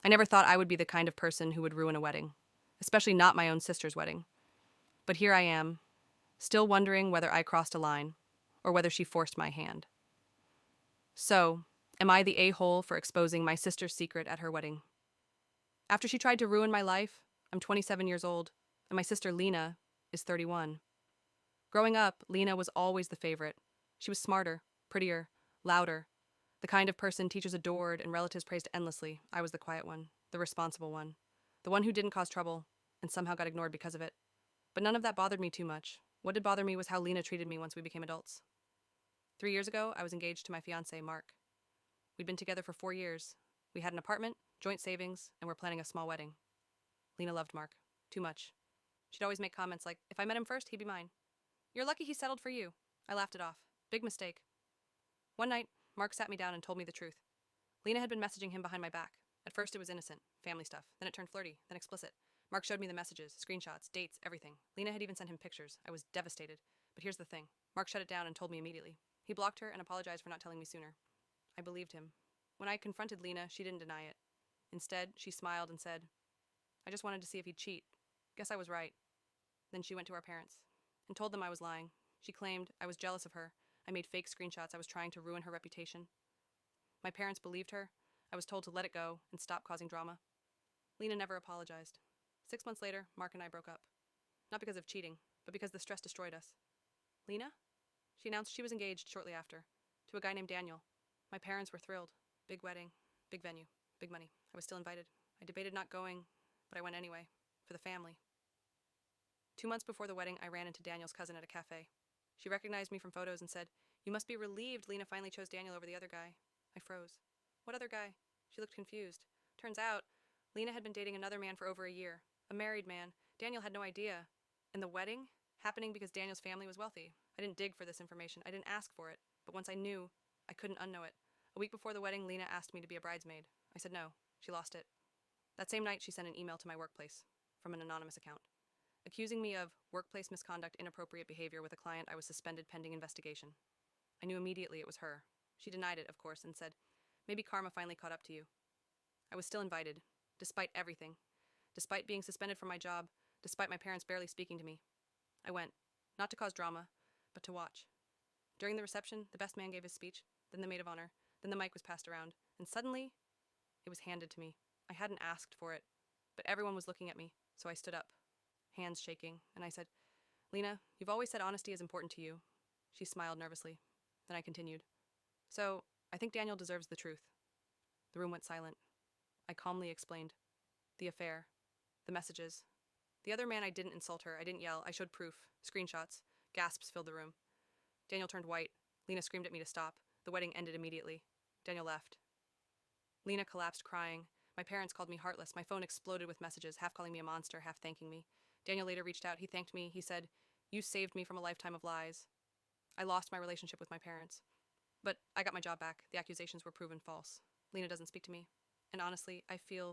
I never thought I would be the kind of person who would ruin a wedding, especially not my own sister's wedding. But here I am, still wondering whether I crossed a line or whether she forced my hand. So, am I the a-hole for exposing my sister's secret at her wedding? After she tried to ruin my life, I'm 27 years old, and my sister Lena is 31. Growing up, Lena was always the favorite. She was smarter, prettier, louder, the kind of person teachers adored and relatives praised endlessly. I was the quiet one, the responsible one, the one who didn't cause trouble and somehow got ignored because of it. But none of that bothered me too much. What did bother me was how Lena treated me once we became adults. 3 years ago, I was engaged to my fiancé, Mark. We'd been together for 4 years. We had an apartment, joint savings, and were planning a small wedding. Lena loved Mark. Too much. She'd always make comments like, if I met him first, he'd be mine. You're lucky he settled for you. I laughed it off. Big mistake. One night, Mark sat me down and told me the truth. Lena had been messaging him behind my back. At first it was innocent, family stuff. Then it turned flirty, then explicit. Mark showed me the messages, screenshots, dates, everything. Lena had even sent him pictures. I was devastated. But here's the thing. Mark shut it down and told me immediately. He blocked her and apologized for not telling me sooner. I believed him. When I confronted Lena, she didn't deny it. Instead, she smiled and said, I just wanted to see if he'd cheat. Guess I was right. Then she went to our parents and told them I was lying. She claimed I was jealous of her. I made fake screenshots. I was trying to ruin her reputation. My parents believed her. I was told to let it go and stop causing drama. Lena never apologized. 6 months later, Mark and I broke up. Not because of cheating, but because the stress destroyed us. Lena? She announced she was engaged shortly after, to a guy named Daniel. My parents were thrilled. Big wedding, big venue, big money. I was still invited. I debated not going, but I went anyway, for the family. 2 months before the wedding, I ran into Daniel's cousin at a cafe. She recognized me from photos and said, You must be relieved Lena finally chose Daniel over the other guy. I froze. What other guy? She looked confused. Turns out, Lena had been dating another man for over a year. A married man. Daniel had no idea. And the wedding? Happening because Daniel's family was wealthy. I didn't dig for this information. I didn't ask for it. But once I knew, I couldn't unknow it. A week before the wedding, Lena asked me to be a bridesmaid. I said no. She lost it. That same night, she sent an email to my workplace from an anonymous account, accusing me of workplace misconduct, inappropriate behavior with a client I was suspended pending investigation. I knew immediately it was her. She denied it, of course, and said, Maybe karma finally caught up to you. I was still invited, despite everything, despite being suspended from my job, despite my parents barely speaking to me. I went, not to cause drama, but to watch. During the reception, the best man gave his speech, then the maid of honor, then the mic was passed around, and suddenly, it was handed to me. I hadn't asked for it, but everyone was looking at me, so I stood up, hands shaking, and I said, Lena, you've always said honesty is important to you. She smiled nervously. Then I continued. So, I think Daniel deserves the truth. The room went silent. I calmly explained. The affair. The messages. The other man, I didn't insult her. I didn't yell. I showed proof. Screenshots. Gasps filled the room. Daniel turned white. Lena screamed at me to stop. The wedding ended immediately. Daniel left. Lena collapsed crying. My parents called me heartless. My phone exploded with messages, half calling me a monster, half thanking me. Daniel later reached out. He thanked me. He said, You saved me from a lifetime of lies. I lost my relationship with my parents. But I got my job back. The accusations were proven false. Lena doesn't speak to me. And honestly, I feel